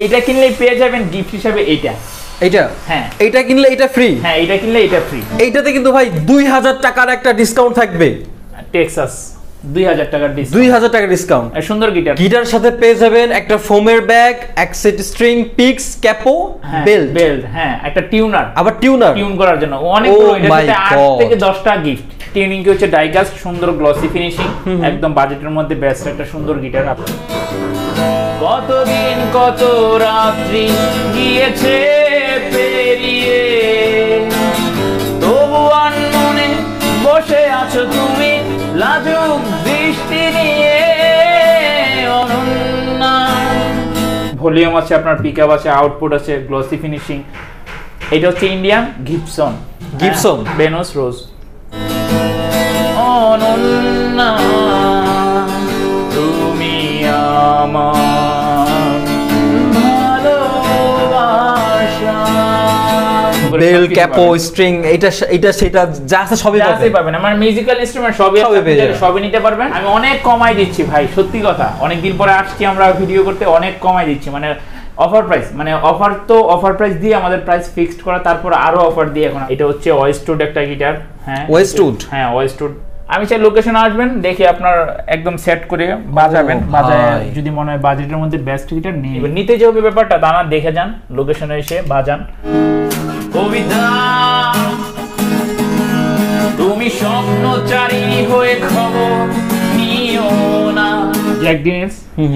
এটা কিনলেই পেয়ে যাবেন গিফট হিসেবে এইটা। এইটা? হ্যাঁ। এইটা কিনলে এটা ফ্রি? হ্যাঁ, এটা কিনলে এটা ফ্রি। এইটাতে কিন্তু ভাই 2000 টাকার একটা ডিসকাউন্ট থাকবে। টেক্সাস 2000 টাকার ডিসকাউন্ট। 2000 টাকা ডিসকাউন্ট। সুন্দর গিটার। গিটারের সাথে পেয়ে যাবেন একটা ফোমের ব্যাগ, এক set string pix, Capo, belt. হ্যাঁ, একটা টিউনার। আবার টিউনার টিউন করার জন্য অনেক বড়। এটার সাথে 8 থেকে 10টা গিফট। টিউনিং কি হচ্ছে ডাইকাস্ট, সুন্দর গ্লসি ফিনিশিং, একদম বাজেটের মধ্যে বেস্ট একটা সুন্দর গিটার। আপনি কতদিন কত রাত্রি গিয়েছে পেরিয়ে, তবু মনে বসে আছো তুমি লাজুক দৃষ্টি নিয়ে। অনন্যা ভলিউম আছে, আপনার পিকআপ আছে, আউটপুট আছে, গ্লসি ফিনিশিং। এটা হচ্ছে ইন্ডিয়ান গিবসন বেনোস রোজ। অনন্যা তুমি আমার ভালোবাসা। বেল, ক্যাপো, স্ট্রিং, এটা সেটা যা আছে সবই পাবেন। আমার মিউজিক্যাল ইনস্ট্রুমেন্ট সবই নিতে পারবেন। আমি অনেক কমাই দিচ্ছি ভাই, সত্যি কথা। অনেকদিন পরে আসছি আমরা ভিডিও করতে, অনেক কমাই দিচ্ছি। মানে অফার প্রাইস, মানে অফার প্রাইস দিয়ে আমাদের প্রাইস ফিক্সড করা, তারপর আরো অফার দিয়ে এখন। এটা হচ্ছে ওয়েস্টউড একটা গিটার। হ্যাঁ, ওয়েস্টউড। আমি চাই লোকেশন আসবেন, দেখে আপনার একদম সেট করে বাজাবেন। বাজায় যদি মনে হয় বাজেটের মধ্যে বেস্ট গিটার নিতে যে হবে ব্যাপারটা তা না, দেখে যান, লোকেশনে এসে বাজান। কবিতা তুমি স্বপ্নচারী হয়ে খবর নিও না। জ্যাক ডিনেস।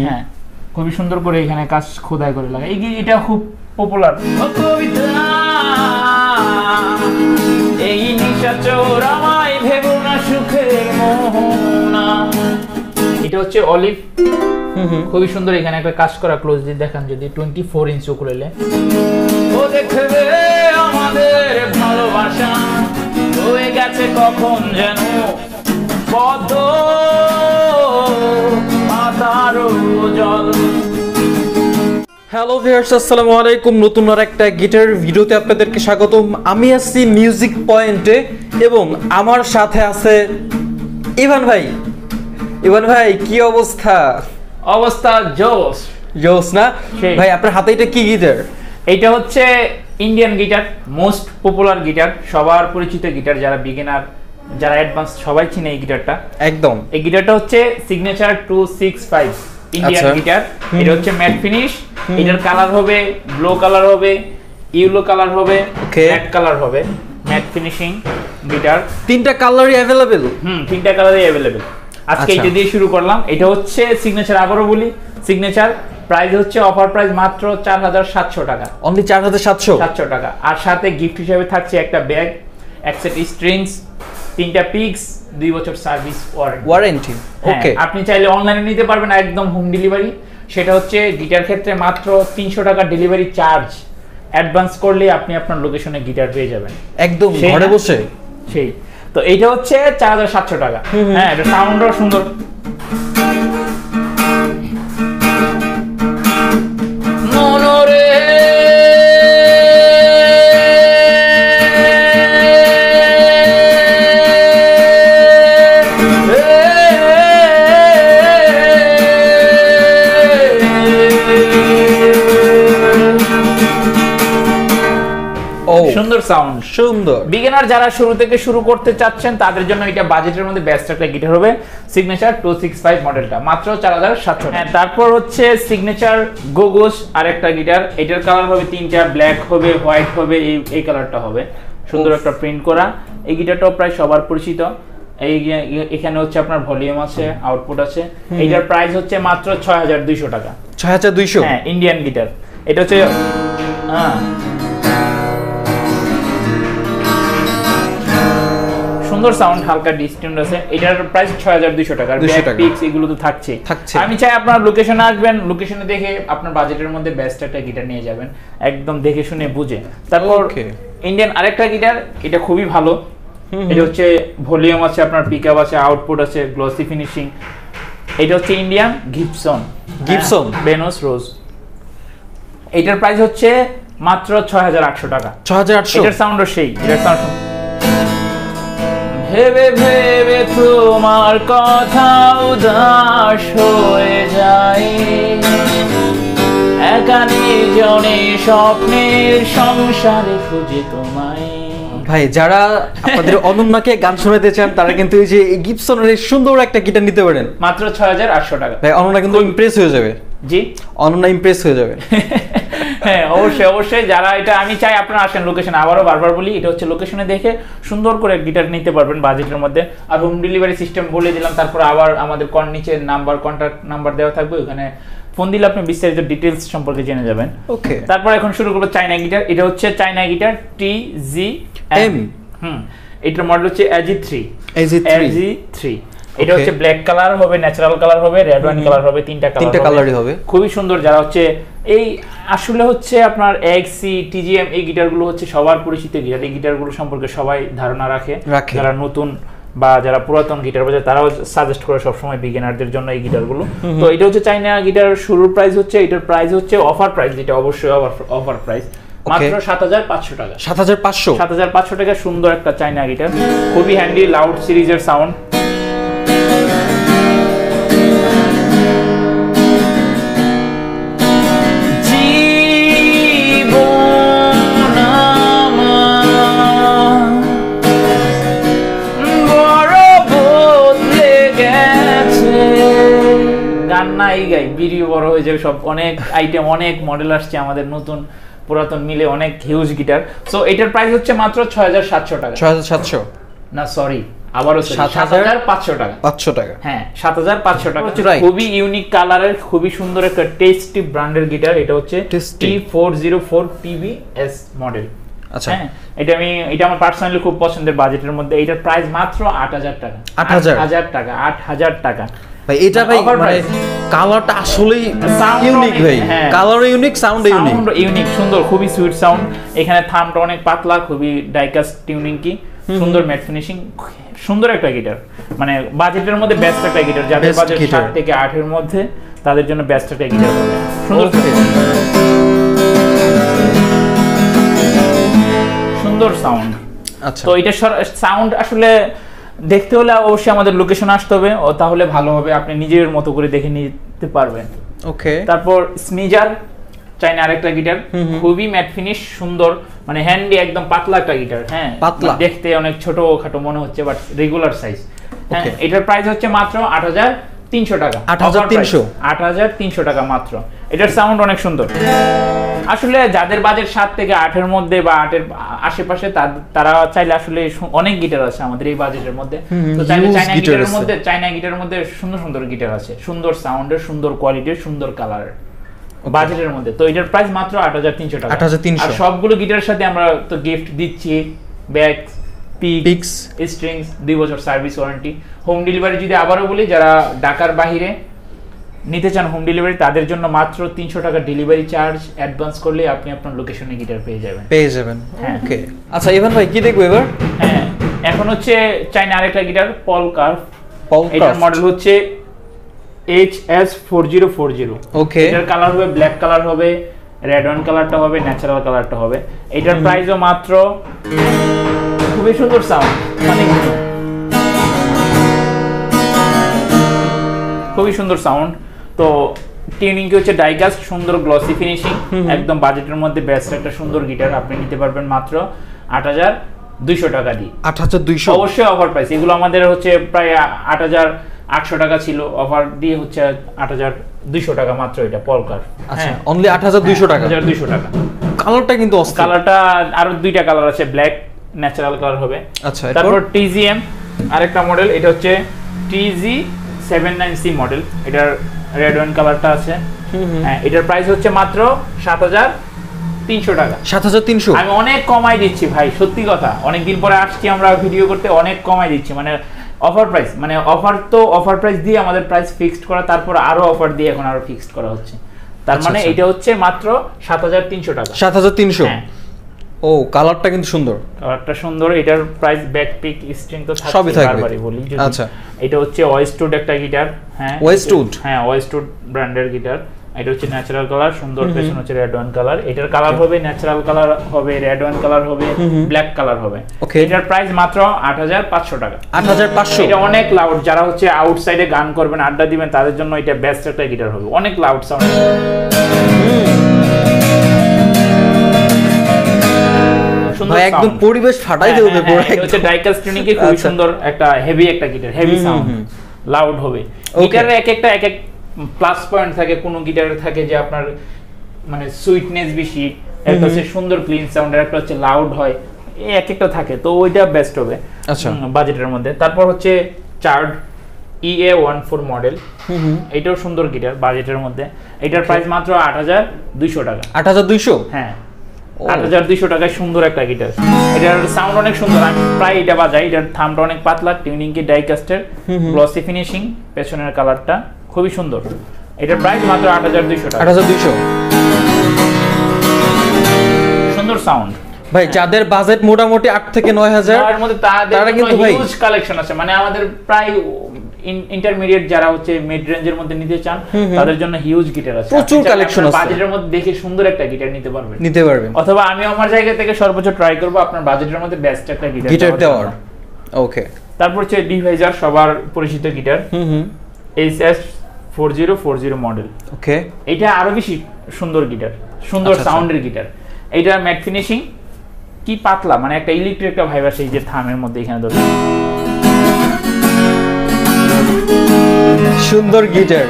হ্যাঁ, খুবই সুন্দর করে এখানে কাজ খোদাই করে লাগা। এটা খুব পপুলার। কবিতা এই নিশাচর আমায় ভেবো না সুখের মোহনা। এটা হচ্ছে অলিভ। খুবই সুন্দর, এখানে একটা কাজ করা। ক্লোজলি দেখান যদি, 24 ইঞ্চ উকুলেলে। ও দেখবে আমাদের ভালোবাসা হয়ে গেছে কখন যেন পদ্ম পাতার জল। হ্যালো ভিউয়ার্স, আসসালামু আলাইকুম। নতুন আর একটা গিটার ভিডিওতে আপনাদেরকে স্বাগতম। আমি আছি মিউজিক পয়েন্টে এবং আমার সাথে আছে ইভান ভাই। ইভান ভাই, কি অবস্থা? জোস না ভাই? আপনার হাতে এটা কি গিটার? এটা হচ্ছে Indian guitar, most popular guitar, সবার পরিচিত গিটার। যারা বিগিনার, যারা অ্যাডভান্স, সবাই চিনে এই গিটারটা একদম। এই গিটারটা হচ্ছে সিগনেচার 265 ইন্ডিয়ান গিটার। এটা হচ্ছে ম্যাট ফিনিশ। এটার কালার হবে ব্লু কালার হবে, ইয়েলো কালার হবে, ব্ল্যাক কালার হবে। Mat finishing guitar. তিনটা কালারই अवेलेबल? তিনটা কালারই अवेलेबल। আজকে এটা দিয়ে শুরু করলাম। এটা হচ্ছে সিগনেচার, আবারও বলি সিগনেচার। প্রাইস হচ্ছে অফার প্রাইস মাত্র 4700 টাকা। অনলি 4700 টাকা। আর সাথে গিফট হিসেবে থাকছে একটা ব্যাগ, এক সেট স্ট্রিংস, 3টা পিক্স, 2 বছর সার্ভিস ওয়ারেন্টি। ওকে, আপনি চাইলে অনলাইনে নিতে পারবেন, একদম হোম ডেলিভারি। সেটা হচ্ছে গিটার ক্ষেত্রে মাত্র 300 টাকা ডেলিভারি চার্জ। অ্যাডভান্স করলে আপনি আপনার লোকেশনে গিটার পেয়ে যাবেন একদম ঘরে বসে। সেই তো এইটা হচ্ছে 4700 টাকা। হ্যাঁ, এটা সাউন্ডও সুন্দর। মনরে সুন্দর সাউন্ড, সুন্দর। বিগিনার যারা শুরু থেকে শুরু করতে চাচ্ছেন তাদের জন্য এটা বাজেটের মধ্যে বেস্ট একটা গিটার হবে। সিগনেচার 265 মডেলটা মাত্র 4700 টাকা। তারপর হচ্ছে সিগনেচার গোগোস আরেকটা গিটার। এটার কালার হবে 3টা, ব্ল্যাক হবে, হোয়াইট হবে, এই কালারটা হবে। সুন্দর একটা প্রিন্ট করা। এই গিটারটাও প্রায় সবার পরিচিত। এখানে হচ্ছে আপনার ভলিউম আছে, আউটপুট আছে। এটার প্রাইস হচ্ছে মাত্র 6200 টাকা। 6200? হ্যাঁ, ইন্ডিয়ান গিটার। এটা হচ্ছে সুন্দর সাউন্ড, হালকা ডিস্টেন্ট আছে। এটার প্রাইস 6200 টাকা। ব্যাক পিক্স এগুলো তো থাকছে। আমি চাই আপনার লোকেশনে আসবেন, লোকেশনে দেখে আপনার বাজেটের মধ্যে বেস্ট একটা গিটার নিয়ে যাবেন, একদম দেখে শুনে বুঝে। তারপর ইন্ডিয়ান আরেকটা গিটার, এটা খুবই ভালো। এটা হচ্ছে ভলিউম আছে, আপনার পিকআপ আছে, আউটপুট আছে, গ্লসি ফিনিশিং। এটা হচ্ছে ইন্ডিয়ান গিবসন বেনোস রোজ। এটার প্রাইস হচ্ছে মাত্র 6800 টাকা। 6800? এটার সাউন্ডও সেই। এটার সাউন্ড ভেবে ভেবে তোমার কথা উদাস হয়ে যায়, একা নির্জনে স্বপ্নের সংসারে খুঁজে তোমায়। ভাই যারা আপনাদের অনন্যাকে গান শোনাতে চান তারা কিন্তু এই যে গিবসনের এই সুন্দর একটা গিটার নিতে পারেন মাত্র 6800 টাকা। ভাই অনন্যা কিন্তু ইমপ্রেস হয়ে যাবে। জি অনন্যা ইমপ্রেস হয়ে যাবে। হ্যাঁ অবশ্যই অবশ্যই, যারা এটা আমি চাই আপনারা আসেন লোকেশন, আবারও বারবার বলি এটা হচ্ছে লোকেশনে দেখে সুন্দর করে গিটার নিতে পারবেন বাজেটের মধ্যে। আর হোম ডেলিভারি সিস্টেম বলে দিলাম, তারপর আবার আমাদের নিচে নাম্বার, কন্ট্যাক্ট নাম্বার দেওয়া থাকবে, ওখানে ফোন দিলে আপনি বিস্তারিত ডিটেলস সম্পর্কে জেনে যাবেন। ওকে, তারপর এখন শুরু করব চাইনা গিটার। এটা হচ্ছে চাইনা গিটার TZM। এটার মডেল হচ্ছে AG3। এটা হচ্ছে ব্ল্যাক কালার হবে, ন্যাচারাল কালার হবে, রেড ওয়াইন কালার হবে, তিনটা কালারই হবে। খুবই সুন্দর। যারা হচ্ছে এই আসলে হচ্ছে আপনার XC TGM এই গিটারগুলো হচ্ছে সবার পরিচিত গিটার। এই গিটারগুলো সম্পর্কে সবাই ধারণা রাখে। যারা নতুন বা যারা পুরাতন গিটার বাজায় তারাও সাজেস্ট করে সবসময় বিগিনারদের জন্য এই গিটারগুলো। তো এটা হচ্ছে চাইনা গিটার। শুরুর প্রাইস হচ্ছে, এটার প্রাইস হচ্ছে অফার প্রাইস, যেটা অবশ্যই অফার প্রাইস মাত্র 7500 টাকা। 7500 টাকা সুন্দর একটা চাইনা গিটার, খুবই হ্যান্ডি, লাউড সিরিজের সাউন্ড। ভিডিও বড় হয়ে যাবে, সব অনেক আইটেম, অনেক মডেল আসছে আমাদের, নতুন পুরাতন মিলে অনেক হিউজ গিটার। সো এটার প্রাইস হচ্ছে মাত্র 6700 টাকা। 6700 না, সরি, আবারও 7500 টাকা। 500 টাকা, হ্যাঁ 7500 টাকা। খুবই ইউনিক কালারের, খুবই সুন্দর একটা টেস্টি ব্র্যান্ডের গিটার। এটা হচ্ছে T404 TBS মডেল। আচ্ছা, এটা আমার পার্সোনালি খুব পছন্দের বাজেটের মধ্যে। এটার প্রাইস মাত্র 8000 টাকা। 8000 টাকা ভাই। এটা ভাই মানে কালারটা আসলেই ইউনিক ভাই, কালারও ইউনিক, সাউন্ড ইউনিক, সুন্দর, খুবই সুইট সাউন্ড। এখানে থামটা অনেক পাতলা, খুবই ডাইকাস্ট টিউনিং, কি সুন্দর ম্যাট ফিনিশিং, সুন্দর একটা গিটার। মানে বাজেটের মধ্যে বেস্ট একটা গিটার। যাদের বাজেট 7 থেকে 8 এর মধ্যে তাদের জন্য বেস্ট একটা গিটার হবে। সুন্দর সাউন্ড। আচ্ছা, তো এটা সাউন্ড আসলে দেখতে হলে অবশ্যই আমাদের লোকেশন আসতে হবে, ও তাহলে ভালো হবে, আপনি নিজের মতো করে দেখে নিতে পারবেন। ওকে, তারপর স্মিজার চাইনা আরেকটা গিটার, খুবই ম্যাট ফিনিশ, সুন্দর, মানে হ্যান্ডি, একদম পাতলা একটা গিটার। হ্যাঁ, পাতলা, দেখতে অনেক ছোট খাটো মনে হচ্ছে, বাট রেগুলার সাইজ। হ্যাঁ, এটার প্রাইস হচ্ছে মাত্র 8300 টাকা। 8300 টাকা মাত্র। এটার সাউন্ড অনেক সুন্দর। আসলে যাদের বাজেট 7 থেকে 8 এর মধ্যে বা 8 এর আশেপাশে, তারা চাইলে আসলে অনেক গিটার আছে আমাদের এই বাজেটের মধ্যে। তো চাইলে চাইনা গিটারের মধ্যে সুন্দর সুন্দর গিটার আছে, সুন্দর সাউন্ডের, সুন্দর কোয়ালিটির, সুন্দর কালারের বাজেটের মধ্যে। তো এটার প্রাইস মাত্র 8300 টাকা। আর সবগুলো গিটারের সাথে আমরা তো গিফট দিচ্ছি, ব্যাগ, পিক্স, স্ট্রিংস, 2 বছর সার্ভিস ওয়ারেন্টি। হোম ডেলিভারি যদি আবারও বলি, যারা ঢাকার বাইরে নিতে চান হোম ডেলিভারি, তাদের জন্য মাত্র 300 টাকা ডেলিভারি চার্জ অ্যাডভান্স করলে আপনি আপনার লোকেশনে গিটার পেয়ে যাবেন। ওকে, আচ্ছা ইভান ভাই কি দেখবো এবার? হ্যাঁ, এখন হচ্ছে চাইনা আরেকটা গিটার, পল কার্ভ। এটার মডেল হচ্ছে HS4040। ওকে, এটার কালার হবে ব্ল্যাক কালার হবে, রেড ওয়াইন কালারটা হবে, ন্যাচারাল কালারটা হবে। এটার প্রাইসও মাত্র, খুবই সুন্দর সাউন্ড, খুবই সুন্দর সাউন্ড। তো টিউনিং কি হচ্ছে ডাইকাস্ট, সুন্দর গ্লসি ফিনিশিং, একদম বাজেটের মধ্যে বেস্ট একটা সুন্দর গিটার আপনি নিতে পারবেন মাত্র 8200 টাকা দিয়ে। 8200 অবশ্যই অফার প্রাইস। এগুলো আমাদের হচ্ছে প্রায় 8800 টাকা ছিল, অফার দিয়ে হচ্ছে 8200 টাকা মাত্র। এটা পলকার, আচ্ছা অনলি 8200 টাকা। 8200 টাকা। কালারটা কিন্তু কালারটা আরো দুইটা কালার আছে, ব্ল্যাক, ন্যাচারাল কালার হবে। আচ্ছা, তারপর TZM আরেকটা মডেল, এটা হচ্ছে TZ79C মডেল। এটার রেড ওয়াইন কালারটা আছে। হ্যাঁ, এটার প্রাইস হচ্ছে মাত্র 7300 টাকা। 7300 আমি অনেক কমাই দিচ্ছি ভাই, সত্যি কথা। অনেকদিন পরে আসছি আমরা ভিডিও করতে, অনেক কমাই দিচ্ছি, মানে অফার প্রাইস, মানে অফার প্রাইস দিয়ে আমাদের প্রাইস ফিক্সড করা, তারপর আরো অফার দিয়ে এখন আরো ফিক্সড করা হচ্ছে। তার মানে এটা হচ্ছে মাত্র 7300 টাকা। 7300। ও, কালারটা কিন্তু সুন্দর, কালারটা সুন্দর। এটার প্রাইস, ব্যাক পিক, স্ট্রিং তো সবই থাকবে, বারবারই বলি। আচ্ছা, এটা হচ্ছে ওয়েস্টউড একটা গিটার। হ্যাঁ, ওয়েস্টউড, হ্যাঁ ওয়েস্টউড ব্র্যান্ডের গিটার। এটা হচ্ছে ন্যাচারাল কালার, সুন্দর, পেছন হচ্ছে রেড ওয়াইন কালার। এটার কালার হবে ন্যাচারাল কালার হবে, রেড ওয়াইন কালার হবে, ব্ল্যাক কালার হবে। এটার প্রাইস মাত্র 8500 টাকা। 8500। এটা অনেক লাউড, যারা হচ্ছে আউটসাইডে গান করবেন, আড্ডা দিবেন, তাদের জন্য এটা বেস্ট একটা গিটার হবে, অনেক লাউড সাউন্ড। একদম পরিবেশ ফাটাই দেবে পুরো। এটা হচ্ছে ডাইকাস্ট টিউনিং এ খুব সুন্দর একটা হেভি একটা গিটার, হেভি সাউন্ড, লাউড হবে। গিটারের এক এক প্লাস পয়েন্ট থাকে, কোন গিটারে থাকে যে আপনার মানে সুইটনেস বেশি, একটা হচ্ছে সুন্দর ক্লিন সাউন্ড, একটা হচ্ছে লাউড হয়, এই এক একটা থাকে, তো ওইটা বেস্ট হবে আচ্ছা বাজেটের মধ্যে। তারপর হচ্ছে চার্ড EA14 মডেল, এটাও সুন্দর গিটার বাজেটের মধ্যে। এটার প্রাইস মাত্র 8200 টাকা। 8200? হ্যাঁ 8200 টাকায় সুন্দর একটা গিটার। এটার সাউন্ড অনেক সুন্দর, আমি প্রায় এটা বাজাই। এটার থামটা অনেক পাতলা, টিউনিং কি ডাইকাস্টের, গ্লসি ফিনিশিং, পেছনের কালারটা খুবই সুন্দর। এটার প্রাইস মাত্র 8200 টাকা। 8200 সুন্দর সাউন্ড ভাই। যাদের বাজেট মোটামুটি 8 থেকে 9000 এর মধ্যে তাদের কিন্তু হিউজ কালেকশন আছে, মানে আমাদের প্রায় ইন্টারমিডিয়েট যারা হচ্ছে মিড রেঞ্জের মধ্যে নিতে চান তাদের জন্য হিউজ গিটার আছে, প্রচুর কালেকশন আছে। বাজেটের মধ্যে দেখে সুন্দর একটা গিটার নিতে পারবেন, অথবা আমি আমার জায়গা থেকে সর্বোচ্চ ট্রাই করব আপনার বাজেটের মধ্যে বেস্ট একটা গিটার দেওয়ার। ওকে, তারপর হচ্ছে ডিভাইজার, সবার পরিচিত গিটার, HS4040 মডেল। ওকে, এটা আরো বেশি সুন্দর গিটার, সুন্দর সাউন্ডের গিটার। এটা ম্যাট ফিনিশিং, কি পাতলা, মানে একটা ইলেকট্রিক একটা ভাইব আসে এই যে থামের মধ্যে এখানে ধরে। সুন্দর গিটার।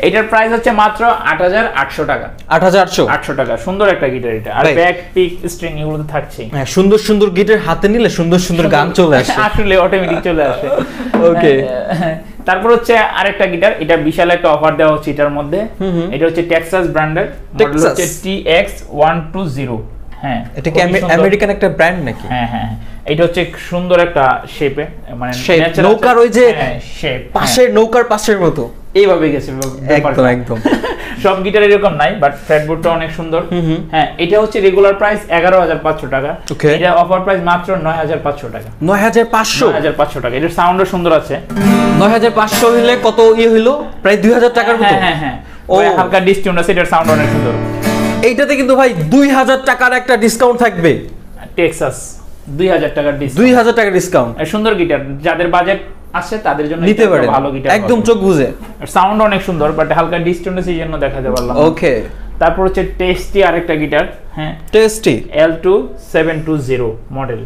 এটার প্রাইস হচ্ছে মাত্র 8800 টাকা। 8800 টাকা, সুন্দর একটা গিটার এটা। আর ব্যাক পিক স্ট্রিং এগুলো তো থাকছেই। হ্যাঁ, সুন্দর সুন্দর গিটার হাতে নিলে সুন্দর সুন্দর গান চলে আসে, আসলে অটোমেটিক চলে আসে। ওকে, তারপর হচ্ছে আরেকটা গিটার, এটা বিশাল একটা অফার দেওয়া হচ্ছে এটার মধ্যে। এটা হচ্ছে টেক্সাস ব্র্যান্ডের, মডেল হচ্ছে TX120। হ্যাঁ, এটা কি আমেরিকান একটা ব্র্যান্ড নাকি? হ্যাঁ হ্যাঁ, এটা হচ্ছে সুন্দর একটা শেপে, মানে নৌকার ওই যে শেপ, পাশের নৌকার পাশের মতো এইভাবে গেছে একদম একদম। সব গিটার এরকম নাই, বাট ফ্রেটবোর্ডটা অনেক সুন্দর। হ্যাঁ, এটা হচ্ছে রেগুলার প্রাইস 11500 টাকা। এটা অফার প্রাইস মাত্র 9500 টাকা। 9500 টাকা। এটার সাউন্ডও সুন্দর আছে। 9500 হইলে কত হইলো? প্রায় 2000 টাকার মতো। হ্যাঁ হ্যাঁ, ও হালকা ডিসকাউন্ট আছে, এটার সাউন্ড অনেক সুন্দর। এইটাতে কিন্তু ভাই 2000 টাকার একটা ডিসকাউন্ট থাকবে। টেক্সাস 2000 টাকার ডিসকাউন্ট, 2000 টাকা ডিসকাউন্ট। সুন্দর গিটার, যাদের বাজেট আছে তাদের জন্য নিতে পারেন, ভালো গিটার, একদম চোখ বুঝে। সাউন্ড অনেক সুন্দর, বাট হালকা ডিসকাউন্ট আছে, এইজন্য দেখাতে পারলাম। ওকে, তারপর হচ্ছে টেস্টি আরেকটা গিটার। হ্যাঁ, টেস্টি L2720 মডেল।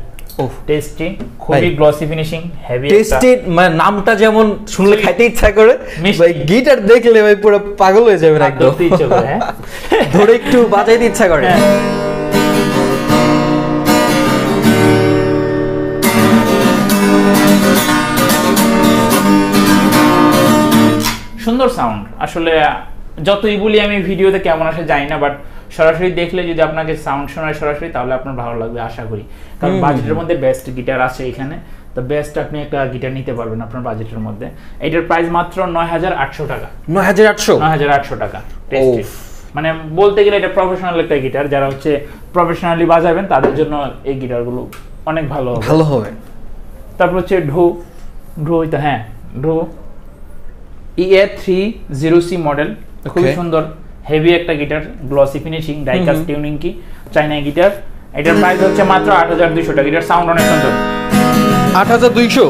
টেস্টি, খুবই গ্লসি ফিনিশিং, হেভি। টেস্টি মানে নামটা যেমন শুনলে খাইতে ইচ্ছা করে, ভাই গিটার দেখলে ভাই পুরো পাগল হয়ে যাবেন একদম, ধরে একটু বাজাইতে ইচ্ছা করে। সুন্দর সাউন্ড। আসলে যতই বলি আমি ভিডিওতে কেমন আসে জানি না, বাট সরাসরি দেখলে যদি আপনাকে সাউন্ড শোনায় সরাসরি, তাহলে আপনার ভালো লাগবে আশা করি। কারণ বাজেটের মধ্যে বেস্ট গিটার আছে এখানে, তো বেস্ট আপনি একটা গিটার নিতে পারবেন আপনার বাজেটের মধ্যে। এটার প্রাইস মাত্র 9800 টাকা। 9800 টাকা। টেস্টি, মানে বলতে গেলে এটা প্রফেশনাল একটা গিটার, যারা হচ্ছে প্রফেশনালি বাজাবেন তাদের জন্য এই গিটারগুলো অনেক ভালো হবে। তারপর হচ্ছে ঢো, হ্যাঁ ঢো EA30C মডেল, খুবই সুন্দর, হেভি একটা guitar, glossy finishing, die-cast tuning কি, চাইনা গিটার। এটার প্রাইস হচ্ছে মাত্র 8200 টাকা। এটার সাউন্ড অনেক সুন্দর। 8200?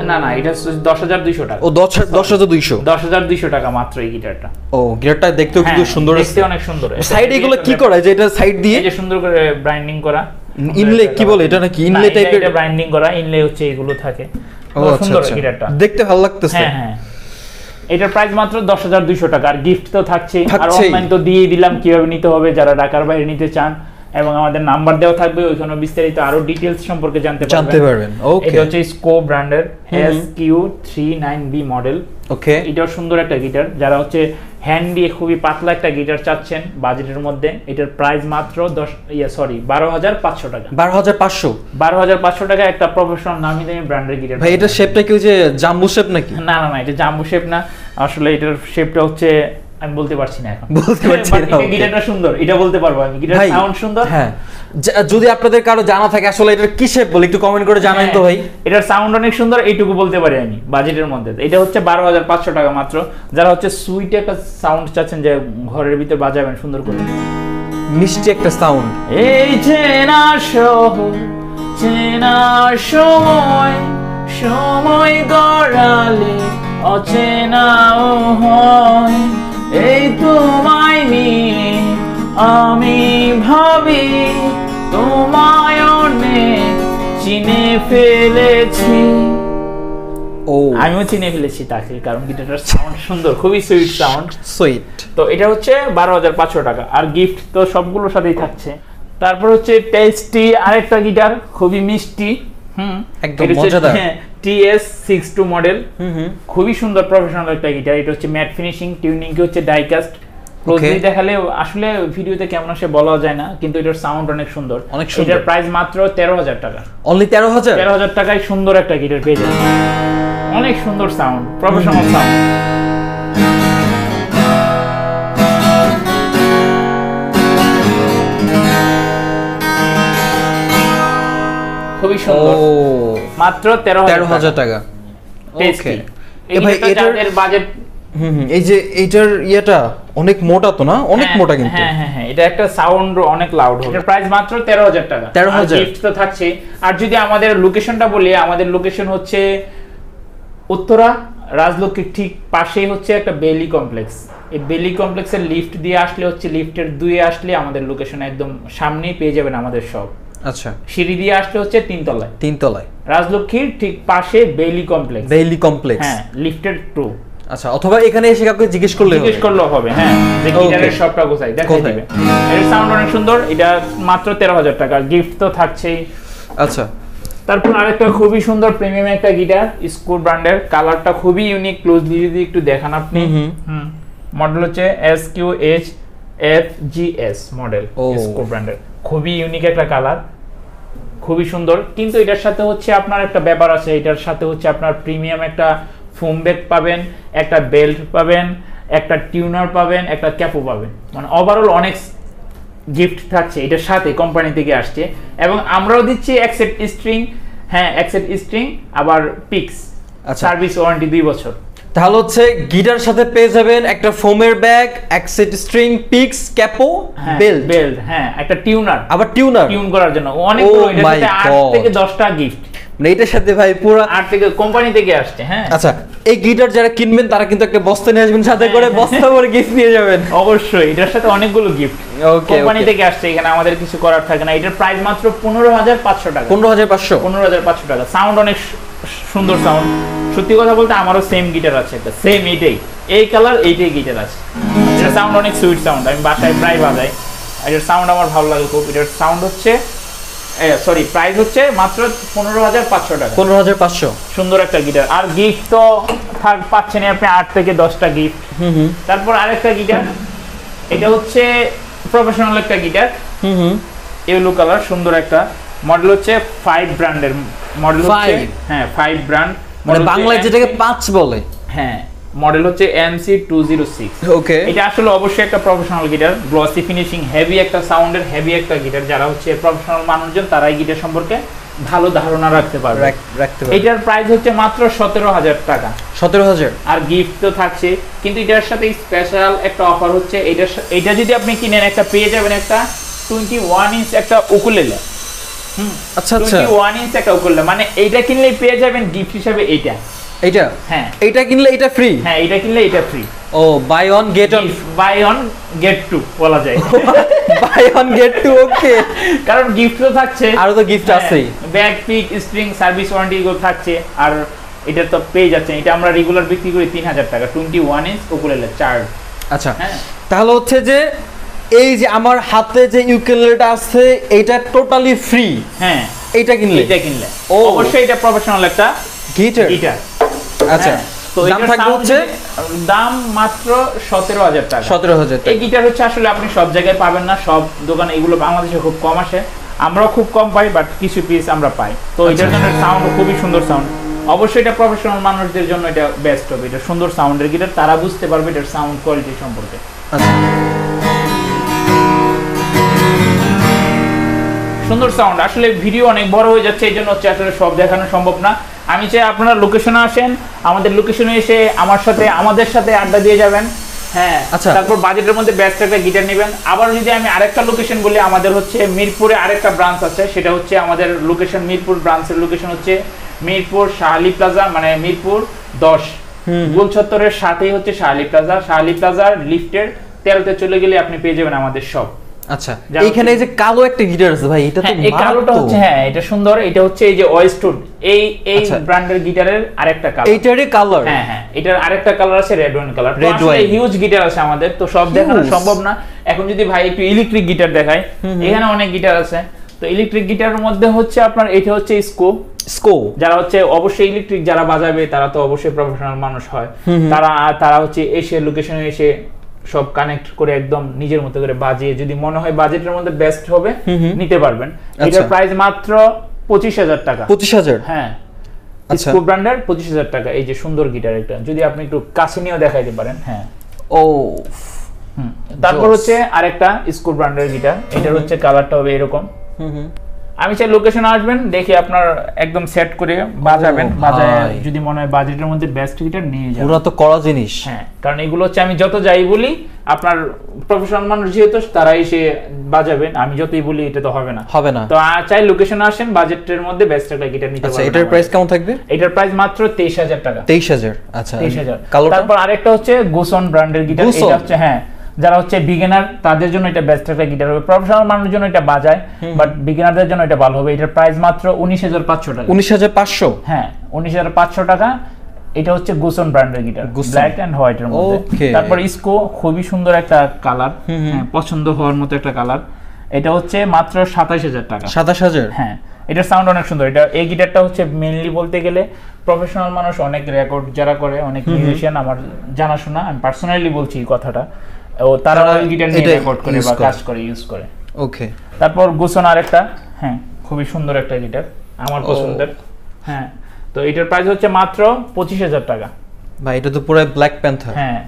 না না, এটা 10200 টাকা। ও 10200? 10200 টাকা মাত্র এই গিটারটা। ও, গিটারটা দেখতেও কিন্তু সুন্দর, দেখতে অনেক সুন্দর। সাইডে এগুলো কি করা, যে এটা সাইড দিয়ে এই যে সুন্দর করে ব্রাইন্ডিং করা, ইনলে কি বলে এটা, নাকি ইনলে টাইপের? এটা ব্রাইন্ডিং করা, ইনলে হচ্ছে এগুলো থাকে। সুন্দর গিটারটা, দেখতে ভালো লাগতেছে। হ্যাঁ হ্যাঁ, এটার প্রাইস মাত্র 10200 টাকা। আর গিফট তো থাকছেই, আর অনলাইন তো দিয়ে দিলাম কিভাবে নিতে হবে যারা ঢাকার বাইরে নিতে চান, এবং আমাদের নাম্বার দেওয়া থাকবে, ওইখানে বিস্তারিত আরো ডিটেইলস সম্পর্কে জানতে পারবেন। ওকে, এটা হচ্ছে স্কো ব্র্যান্ডের SQ39B মডেল। ওকে, এটাও সুন্দর একটা গিটার, যারা হচ্ছে হ্যান্ড দিয়ে খুবই পাতলা একটা গিটার চাচ্ছেন বাজেটের মধ্যে, এটার প্রাইস মাত্র 12500 টাকা। 12500 টাকা একটা প্রফেশনাল নামি দামি ব্র্যান্ডের গিটার। ভাই এটা শেপটা কি যে জাম্বো শেপ নাকি? না না না, এটা জাম্বো শেপ না, আসলে এটার শেপটা হচ্ছে আমি বলতে পারছি না এখন, গিটারটা সুন্দর, এটা বলতে পারবো আমি, গিটার সাউন্ড সুন্দর। হ্যাঁ, যদি আপনাদের কারো জানা থাকে আসলে এটার কি শেপ বলে একটু কমেন্ট করে জানান তো ভাই। এটার সাউন্ড অনেক সুন্দর, এইটুকু বলতে পারি আমি বাজেটের মধ্যে। এটা হচ্ছে 12500 টাকা মাত্র। যারা হচ্ছে সুইট একটা সাউন্ড চাচ্ছেন, যে ঘরের ভিতর বাজাবেন সুন্দর করে, মিষ্টি একটা সাউন্ড। এই চেনা শহর, চেনা সময়, সময় গড়ালে অচেনাও হয়, এই তোমায় নিয়ে আমি ভাবি ফেলেছি। ও আমিও চিনে ফেলেছি তাকে, কারণ গিটারটার সাউন্ড সুন্দর, খুবই সুইট সাউন্ড। সুইট। তো এটা হচ্ছে 12,500 টাকা। আর গিফট তো সবগুলোর সাথেই থাকছে। তারপর হচ্ছে টেস্টি আরেকটা গিটার, খুবই মিষ্টি। একদম মজাদার। TS62 মডেল, খুবই সুন্দর প্রফেশনাল একটা গিটার। এটা হচ্ছে ম্যাট ফিনিশিং, টিউনিং কি হচ্ছে ডাইকাস্ট। ক্লোজলি দেখালে আসলে ভিডিওতে কেমন আসে বলা যায় না, কিন্তু এটার সাউন্ড অনেক সুন্দর। এটার প্রাইস মাত্র 13,000 টাকা। অনলি 13,000? 13,000 টাকায় সুন্দর একটা গিটার পেয়ে যাবেন। অনেক সুন্দর সাউন্ড, প্রফেশনাল সাউন্ড। খুবই সুন্দর, মাত্র 13,000 টাকা। ওকে ভাই, এটার বাজেট এই যে এইটার ইয়েটা অনেক মোটা তো না? অনেক মোটা কিন্তু। হ্যাঁ, এটা একটা সাউন্ড অনেক লাউড হবে। এটার প্রাইস মাত্র 13,000 টাকা। 13,000 গিফট তো থাকছে। আর যদি আমাদের লোকেশনটা বলি, আমাদের লোকেশন হচ্ছে উত্তরা রাজলক্ষ্মীর ঠিক পাশেই হচ্ছে একটা বেলি কমপ্লেক্স। এই বেলি কমপ্লেক্সের লিফট দিয়ে আসলে হচ্ছে, লিফটের 2 আসলে আমাদের লোকেশন একদম সামনেই পেয়ে যাবেন আমাদের সব। আচ্ছা, সিঁড়ি দিয়ে আসলে হচ্ছে 3 তলায় রাজলক্ষ্মীর ঠিক পাশে বেলি কমপ্লেক্স। হ্যাঁ, লিফটের 2। আচ্ছা, অথবা এখানে এসে কাউকে জিজ্ঞেস করলেও হবে। হ্যাঁ, যে গিটারের শপটা কোথায় দেখাই দিবে। এর সাউন্ড অনেক সুন্দর। এটা মাত্র 13,000 টাকা। গিফট তো থাকছেই। আচ্ছা, তারপর আরেকটা খুবই সুন্দর প্রিমিয়াম একটা গিটার, স্কুর ব্র্যান্ডের। কালারটা খুবই ইউনিক, ক্লোজলি যদি একটু দেখান আপনি। মডেল হচ্ছে SQHFGS মডেল, স্কুর ব্র্যান্ডের। খুবই ইউনিক একটা কালার, খুবই সুন্দর। কিন্তু এটার সাথে হচ্ছে আপনার একটা ব্যাপার আছে, এটার সাথে হচ্ছে আপনার প্রিমিয়াম একটা ফোম ব্যাগ পাবেন, একটা বেল্ট পাবেন, একটা টিউনার পাবেন, একটা ক্যাপও পাবেন। মানে ওভারঅল অনেক গিফট থাকছে এটার সাথে, কোম্পানি থেকে আসছে। এবং আমরাও দিচ্ছি এক সেট স্ট্রিং। হ্যাঁ, এক সেট স্ট্রিং, আবার পিক্স, সার্ভিস ওয়ারেন্টি 2 বছর। তাহলে হচ্ছে গিটার সাথে পেয়ে যাবেন একটা ফোমের ব্যাগ, এক set string, pix, Capo, belt. হ্যাঁ, একটা টিউনার, আবার টিউন করার জন্য অনেকগুলো। এটার সাথে 8 থেকে 10টা গিফট। মানে এটার সাথে ভাই পুরো 8 থেকে কোম্পানি থেকে আসছে। হ্যাঁ, আচ্ছা, এই গিটার যারা কিনবেন তারা কিন্তু একটা বস্তা নিয়ে আসবেন সাথে করে, বস্তা ভরে গিফট নিয়ে যাবেন। অবশ্যই, এটার সাথে অনেকগুলো গিফট কোম্পানি থেকে আসছে। এখানে আমাদের কিছু করার থাকে না। এটার প্রাইস মাত্র 15,500 টাকা। 15,500 টাকা। সাউন্ড অনেক সুন্দর সাউন্ড। সত্যি কথা বলতে আমারও সেম গিটার আছে একটা, সেম এইটাই, এই কালার, এইটাই গিটার আছে। এটার সাউন্ড অনেক সুইট সাউন্ড। আমি বাসায় প্রায় বাজাই। এটার সাউন্ড আমার ভালো লাগে খুব। এটার সাউন্ড হচ্ছে প্রাইস হচ্ছে মাত্র 15,500 টাকা। 15,500। সুন্দর একটা গিটার। আর গিফট তো পাচ্ছেন আপনি 8 থেকে 10টা গিফট। তারপর আরেকটা গিটার, এটা হচ্ছে প্রফেশনাল একটা গিটার, ইয়েলো কালার, সুন্দর একটা। মডেল হচ্ছে 5 ব্র্যান্ডের মডেল হচ্ছে। হ্যাঁ, 5 ব্র্যান্ড, মানে বাংলায় যেটাকে 5 বলে। হ্যাঁ, মডেল হচ্ছে MC206। ওকে, এটা আসলে অবশ্যই একটা professional guitar, glossy finishing, heavy একটা সাউন্ডের, হেভি একটা গিটার। যারা হচ্ছে প্রফেশনাল মানুষজন তারা এই গিটার সম্পর্কে ভালো ধারণা রাখতে পারবে। এটার প্রাইস হচ্ছে মাত্র 17,000 টাকা। 17,000। আর গিফট তো থাকছে। কিন্তু এটার সাথে স্পেশাল একটা অফার হচ্ছে, এটা যদি আপনি কিনেন, একটা পেয়ে যাবেন একটা 21 ইঞ্চ একটা উকুলেলে। আচ্ছা, 21 ইঞ্চ একটা উকুলেলে, মানে এইটা কিনলেই পেয়ে যাবেন গিফট হিসেবে এইটা। হ্যাঁ, এটা কিনলে এটা ফ্রি। হ্যাঁ, এটা কিনলে এটা ফ্রি। ও, বাই ওয়ান গেট টু বলা যায়। Buy one get two. Okay, কারণ গিফট তো থাকছে, আরো তো গিফট আছেই। Bag, pick, string, service warranty এগুলো থাকছে। আর এটা তো পেয়ে যাচ্ছেন। এটা আমরা রেগুলার বিক্রি করি 3,000 টাকা, 21 ইঞ্চ উকুলেলে চার্জ। আচ্ছা, তাহলে হচ্ছে যে এই যে আমার হাতে যে ইউকেলেলেটা আছে, এটা টোটালি ফ্রি। হ্যাঁ, এটা কিনলে অবশ্যই এটা প্রফেশনাল একটা গিটার। আচ্ছা, তো দাম থাকবে হচ্ছে, দাম মাত্র 17,000 টাকা। 17,000 টাকা। এই গিটার হচ্ছে আসলে আপনি সব জায়গায় পাবেন না, সব দোকানে এগুলো বাংলাদেশে খুব কম আসে। আমরাও খুব কম পাই, বাট কিছু পিস আমরা পাই। তো এটার জন্য সাউন্ড খুবই সুন্দর সাউন্ড। অবশ্যই এটা প্রফেশনাল মানুষদের জন্য এটা বেস্ট হবে। এটা সুন্দর সাউন্ডের গিটার, তারা বুঝতে পারবে এটার সাউন্ড কোয়ালিটি সম্পর্কে। সুন্দর সাউন্ড। আসলে ভিডিও অনেক বড় হয়ে যাচ্ছে, এই জন্য হচ্ছে আসলে সব দেখানো সম্ভব না। আমি চাই আপনারা লোকেশনে আসেন, আমাদের লোকেশনে এসে আমাদের সাথে আড্ডা দিয়ে যাবেন। হ্যাঁ, তারপর বাজেটের মধ্যে বেস্ট একটা গিটার নেবেন। আবার যদি আমি আরেকটা লোকেশন বলি, আমাদের হচ্ছে মিরপুরে আরেকটা ব্রাঞ্চ আছে। সেটা হচ্ছে আমাদের লোকেশন, মিরপুর ব্রাঞ্চের লোকেশন হচ্ছে মিরপুর শাহালি প্লাজা, মানে মিরপুর 10 গোল চত্বরের সাথেই হচ্ছে শাহালি প্লাজা। শাহালি প্লাজার লিফটের 13তে চলে গেলে আপনি পেয়ে যাবেন আমাদের সব। আচ্ছা, এইখানে এই যে কালো একটা গিটার আছে ভাই, এটা তো এই কালোটা হচ্ছে, হ্যাঁ এটা সুন্দর, এটা হচ্ছে এই যে ওয়েস্টউড এই ব্র্যান্ডের গিটারের আরেকটা কালার, এইটারই কালার। হ্যাঁ এটার আরেকটা কালার আছে red wine colour. Red wine huge guitar আছে আমাদের, তো সব দেখানো সম্ভব না। এখন যদি ভাই একটু ইলেকট্রিক গিটার দেখাই, এখানে অনেক গিটার আছে। তো ইলেকট্রিক গিটারের মধ্যে হচ্ছে আপনার এটা হচ্ছে স্কো, যারা হচ্ছে অবশ্যই ইলেকট্রিক যারা বাজাবে তারা তো অবশ্যই প্রফেশনাল মানুষ হয়, তারা হচ্ছে এসে লোকেশনে এসে সব কানেক্ট করে একদম নিজের মতো করে বাজিয়ে যদি মনে হয় বাজেটের মধ্যে বেস্ট হবে নিতে পারবেন। এটার প্রাইস মাত্র 25,000 টাকা। 25,000? হ্যাঁ, স্কো ব্র্যান্ডের 25,000 টাকা। এই যে সুন্দর গিটার, এটা যদি আপনি একটু কাছে নিয়েও দেখাইতে পারেন। হ্যাঁ, ও তারপর হচ্ছে আরেকটা স্কো ব্র্যান্ডের গিটার, এটার হচ্ছে কালারটা হবে এরকম। আমি চাই লোকেশনে আসবেন, দেখে আপনার একদম সেট করে বাজাবেন, বাজায় যদি মনে হয় বাজেটের মধ্যে বেস্ট গিটার নিয়ে যাবেন। পুরো তো কড়া জিনিস। হ্যাঁ, কারণ এগুলো হচ্ছে আমি যত যাই বলি, আপনার প্রফেশনাল মানুষ যেহেতু তারা এসে বাজাবেন, আমি যতই বলি এটা তো হবে না। তো চাই লোকেশনে আসেন, বাজেটের মধ্যে বেস্ট একটা গিটার নিতে পারবেন। আচ্ছা, এটার প্রাইস কেমন থাকবে? এটার প্রাইস মাত্র 23,000 টাকা। 23,000? আচ্ছা, 23,000। তারপর আরেকটা হচ্ছে গোসন ব্র্যান্ডের গিটার, এটা হচ্ছে হ্যাঁ যারা হচ্ছে বিগিনার তাদের জন্য এটা বেস্ট একটা গিটার হবে। প্রফেশনাল মানুষের জন্য এটা বাজায়, বাট বিগিনারদের জন্য এটা ভালো হবে। এটার প্রাইস মাত্র 19,500 টাকা। 19,500? হ্যাঁ, 19,500 টাকা। এটা হচ্ছে গোসন ব্র্যান্ডের গিটার, ব্ল্যাক এন্ড হোয়াইট এর মধ্যে। তারপর স্কো, খুবই সুন্দর একটা কালার, পছন্দ হওয়ার মতো একটা কালার। এটা হচ্ছে মাত্র 27,000 টাকা। 27,000? হ্যাঁ, এটার সাউন্ড অনেক সুন্দর। এই গিটারটা হচ্ছে মেইনলি বলতে গেলে প্রফেশনাল মানুষ অনেক রেকর্ড যারা করে, অনেক মিউজিশিয়ান আমার জানাশোনা, আমি পার্সোনালি বলছি এই কথাটা, ও তারা ওই গিটার নিয়ে রেকর্ড করে বা কাজ করে, ইউজ করে। ওকে। তারপর গোসন আরেকটা, হ্যাঁ খুবই সুন্দর একটা গিটার, আমার পছন্দের। হ্যাঁ, তো এটার প্রাইস হচ্ছে মাত্র 25,000 টাকা। ভাই এটা তো পুরো ব্ল্যাক প্যান্থার। হ্যাঁ,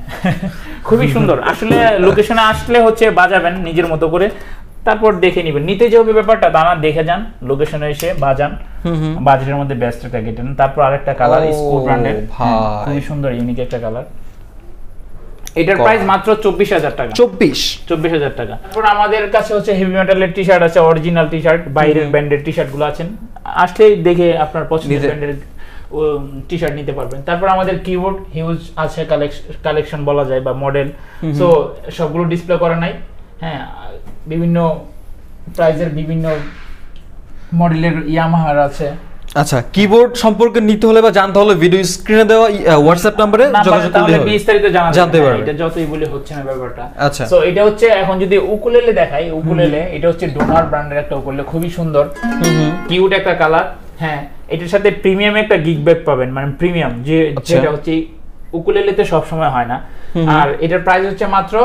খুবই সুন্দর। আসলে লোকেশনে আসলে হচ্ছে বাজাবেন নিজের মতো করে, তারপর দেখে নিবেন। নিতে যে হবে ব্যাপারটা তা না, দেখে যান, লোকেশনে এসে বাজান, বাজেটের মধ্যে বেস্ট একটা গিটার। তারপর আরেকটা কালার স্কো ব্র্যান্ডের, খুবই সুন্দর ইউনিক একটা কালার। এটার প্রাইস মাত্র 24,000 টাকা। 24,000 টাকা। তারপর আমাদের কাছে হচ্ছে হেভি মেটালের টি-শার্ট আছে, অরিজিনাল টি-শার্ট, বাইরের ব্র্যান্ডের টি-শার্ট গুলো আছেন, আসলেই দেখে আপনার পছন্দের ব্র্যান্ডের টি-শার্ট নিতে পারবেন। তারপর আমাদের কিবোর্ড হিউজ আছে, কালেকশন বলা যায় বা মডেল, সো সবগুলো ডিসপ্লে করা নাই। হ্যাঁ, বিভিন্ন প্রাইজের বিভিন্ন মডেলের ইয়ামাহার আছে। আচ্ছা, কিবোর্ড সম্পর্কে নিতে হলে বা জানতে হলে ভিডিও স্ক্রিনে দেওয়া হোয়াটসঅ্যাপ নম্বরে যোগাযোগ করলে হবে, বিস্তারিত জানতে পারবেন। এটা যতই বলে হচ্ছে না ব্যাপারটা। আচ্ছা, সো এটা হচ্ছে এখন যদি উকুলেলে দেখাই, উকুলেলে এটা হচ্ছে ডোনার ব্র্যান্ডের একটা উকুলেলে, খুবই সুন্দর, কিউট একটা কালার। হ্যাঁ, এটার সাথে প্রিমিয়াম একটা গিগ ব্যাগ পাবেন, মানে প্রিমিয়াম যেটা হচ্ছে উকুলেলেতে সব সময় হয় না। আর এটার প্রাইস হচ্ছে মাত্র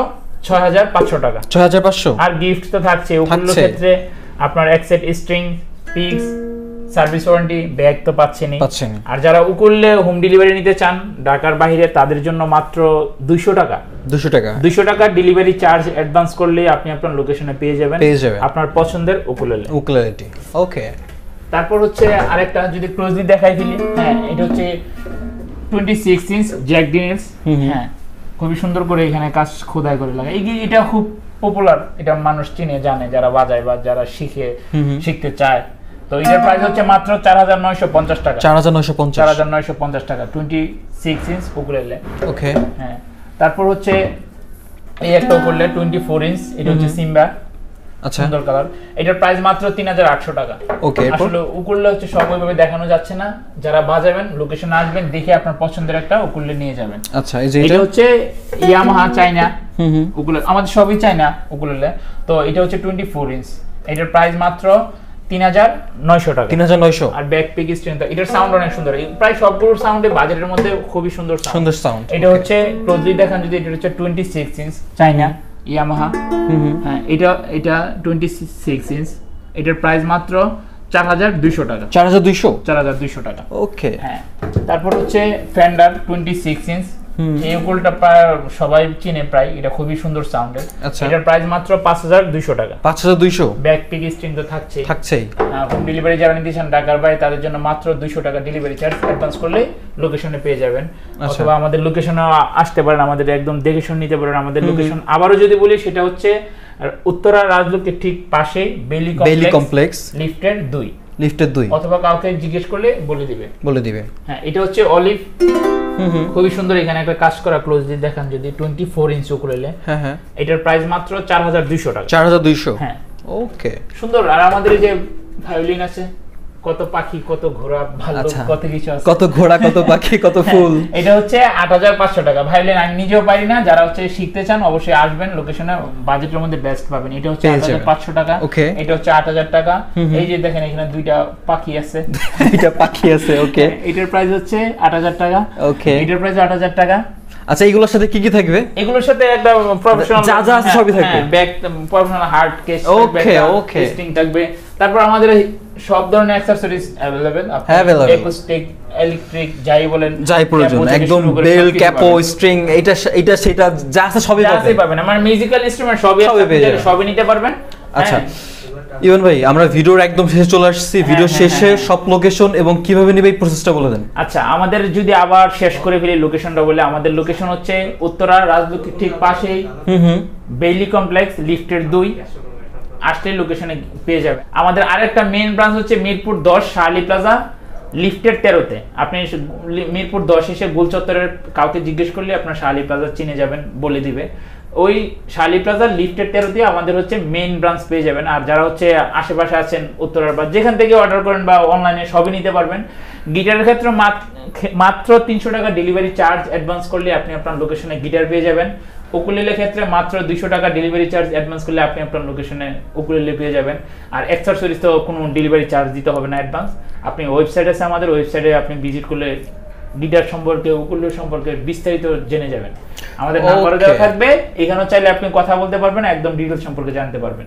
6,500 টাকা। 6,500? আর গিফট তো থাকছে উকুলেলের ক্ষেত্রে, আপনার এক set string, peaks, service warranty, bag তো পাচ্ছেনই। আর যারা উকুলে হোম ডেলিভারি নিতে চান ঢাকার বাইরে, তাদের জন্য মাত্র 200 টাকা। 200 টাকা ডেলিভারি চার্জ অ্যাডভান্স করলে আপনি আপনার লোকেশনে পেয়ে যাবেন আপনার পছন্দের উকুলেলেটি। ওকে। তারপর হচ্ছে আরেকটা যদি ক্লোজলি দেখাই ফেলি, হ্যাঁ এটা হচ্ছে 26 ইঞ্চ জ্যাক ড্যানিয়েলস। হ্যাঁ, খুবই সুন্দর করে এখানে কাজ খোদাই করে লাগায়। এটা খুব পপুলার, এটা মানুষ চিনে জানে যারা বাজায় বা যারা শিখতে চায়। তো এটার প্রাইস হচ্ছে মাত্র 4,950 টাকা। 4,950 টাকা 26 ইঞ্চ উকুলেলে। ওকে। হ্যাঁ, তারপর হচ্ছে এই একটা উকুলেলে 24 ইঞ্চ, এটা হচ্ছে সিম্বা, সুন্দর কালার। এটার প্রাইস মাত্র 3,800 টাকা। ওকে। আসলে উকুলেলে হচ্ছে সব ওইভাবে দেখানো যাচ্ছে না, যারা বাজাবেন লোকেশনে আসবেন, দেখে আপনার পছন্দের একটা উকুলেলে নিয়ে যাবেন। আচ্ছা, এই যে এটা হচ্ছে ইয়ামাহা চায়না উকুলেলে, আমাদের সবই চায়না উকুলেলে। তো এটা হচ্ছে 24 ইঞ্চ, এটার প্রাইস মাত্র 3,900 টাকা। 3,900? আর ব্যাক পিক স্ট্রিং, এটার সাউন্ড অনেক সুন্দর, প্রায় সবগুলোর সাউন্ডে বাজেটের মধ্যে খুবই সুন্দর সাউন্ড। এটা হচ্ছে ক্লোজলি দেখান যদি, এটা হচ্ছে 26 ইঞ্চ চায়না ইয়ামাহা। হ্যাঁ, এটা 26 ইঞ্চ, এটার প্রাইস মাত্র 4,200 টাকা। 4,200 টাকা। ওকে। হ্যাঁ, তারপর হচ্ছে ফেন্ডার 26 ইঞ্চ, এই উকুলটা প্রায় সবাই চিনে প্রায়, এটা খুবই সুন্দর সাউন্ডের। এটার প্রাইস মাত্র 5,200 টাকা। 5,200? ব্যাক পিক স্ট্রিং তো থাকছেই। হোম ডেলিভারি যারা নিতে চান ঢাকার বাইরে, তাদের জন্য মাত্র 200 টাকা ডেলিভারি চার্জ অ্যাডভান্স করলে লোকেশনে পেয়ে যাবেন। অথবা আমাদের লোকেশনে আসতে পারেন, আমাদের একদম দেখে শুনে নিতে পারেন। আমাদের লোকেশন আবারও যদি বলি, সেটা হচ্ছে উত্তরা রাজলক্ষ্মীর ঠিক পাশে বেলি কমপ্লেক্স, লিফটের 2। অথবা কাউকে জিজ্ঞেস করলে বলে দিবে। হ্যাঁ, এটা হচ্ছে অলিভ খুবই সুন্দর। এখানে একটা কাজ করা ক্লোজলি দেখেন যদি 24 ইঞ্চ উকুলেলে। হ্যাঁ এটার প্রাইস মাত্র 4200 টাকা। 4200। হ্যাঁ ওকে, সুন্দর। আর আমাদের এই যে ভায়োলিন আছে, কত পাখি, কত ঘোড়া, ভাল্লুক, কত কিছু আছে, কত ঘোড়া, কত পাখি, কত ফুল। এটা হচ্ছে 8500 টাকা। ভায়োলিন আমি নিজেও পারি না, যারা হচ্ছে শিখতে চান অবশ্যই আসবেন, লোকেশনে বাজেটের মধ্যে বেস্ট পাবেন। এটা হচ্ছে 8500 টাকা, এটা হচ্ছে 8000 টাকা। এই যে দেখেন এখানে দুইটা পাখি আছে, দুইটা পাখি আছে। ওকে, এটার প্রাইস হচ্ছে 8000 টাকা। ওকে, এটার প্রাইস 8000 টাকা। আচ্ছা, এগুলোর সাথে কি কি থাকবে? এগুলোর সাথে একটা প্রফেশনাল যা যা আছে সবই থাকবে, ব্যাক প্রফেশনাল হার্ড কেস, ওকে ওকে, স্ট্রিং থাকবে। তারপর আমাদের সব ধরনের অ্যাকসেসরিজ अवेलेबल, অ্যাকুস্টিক, ইলেকট্রিক, যাই বলেন, যাই প্রয়োজন, একদম বেল, ক্যাপো, স্ট্রিং, এটা সেটা যা আছে সবই পাবেন। আমার মিউজিক্যাল ইনস্ট্রুমেন্ট সবই নিতে পারবেন। আচ্ছা ইভান ভাই, আমরা ভিডিওর একদম শেষে চলে আসছি। ভিডিও শেষে সব লোকেশন এবং কিভাবে নিবে এই প্রসেসটা বলে দেন। আচ্ছা, আমাদের যদি আবার শেষ করে ফেলি লোকেশনটা বলে, আমাদের লোকেশন হচ্ছে উত্তরা রাজলক্ষ্মীর ঠিক পাশেই বেইলি কমপ্লেক্স, লিফটের 2 আসলে লোকেশনে পেয়ে যাবে। আমাদের আরেকটা মেইন ব্রাঞ্চ হচ্ছে মিরপুর 10 শার্লি প্লাজা, লিফটের 13-তে। আপনি মিরপুর 10 এসে গোল চত্বরের কাউকে জিজ্ঞেস করলে আপনার শার্লি প্লাজা চিনে যাবেন, বলে দিবে। ওই শার্লি প্লাজা লিফটের 13-তে আমাদের হচ্ছে মেইন ব্রাঞ্চ পেয়ে যাবেন। আর যারা হচ্ছে আশেপাশে আছেন উত্তরার বা যেখান থেকে অর্ডার করেন বা অনলাইনে সবই নিতে পারবেন। গিটারের ক্ষেত্রে মাত্র 300 টাকা ডেলিভারি চার্জ অ্যাডভান্স করলে আপনি আপনার লোকেশনে গিটার পেয়ে যাবেন। উকুলেলের ক্ষেত্রে মাত্র 200 টাকা ডেলিভারি চার্জ অ্যাডভান্স করলে আপনি আপনার লোকেশনে উকুলেলে পেয়ে যাবেন। আর অ্যাকসেসরিজ তো কোনো ডেলিভারি চার্জ দিতে হবে না অ্যাডভান্স। আপনি ওয়েবসাইট আছে আমাদের, ওয়েবসাইটে আপনি ভিজিট করলে গিটার সম্পর্কে, উকুলেলে সম্পর্কে বিস্তারিত জেনে যাবেন। আমাদের নাম্বার দেওয়া থাকবে, এখানেও চাইলে আপনি কথা বলতে পারবেন, একদম ডিটেইলস সম্পর্কে জানতে পারবেন।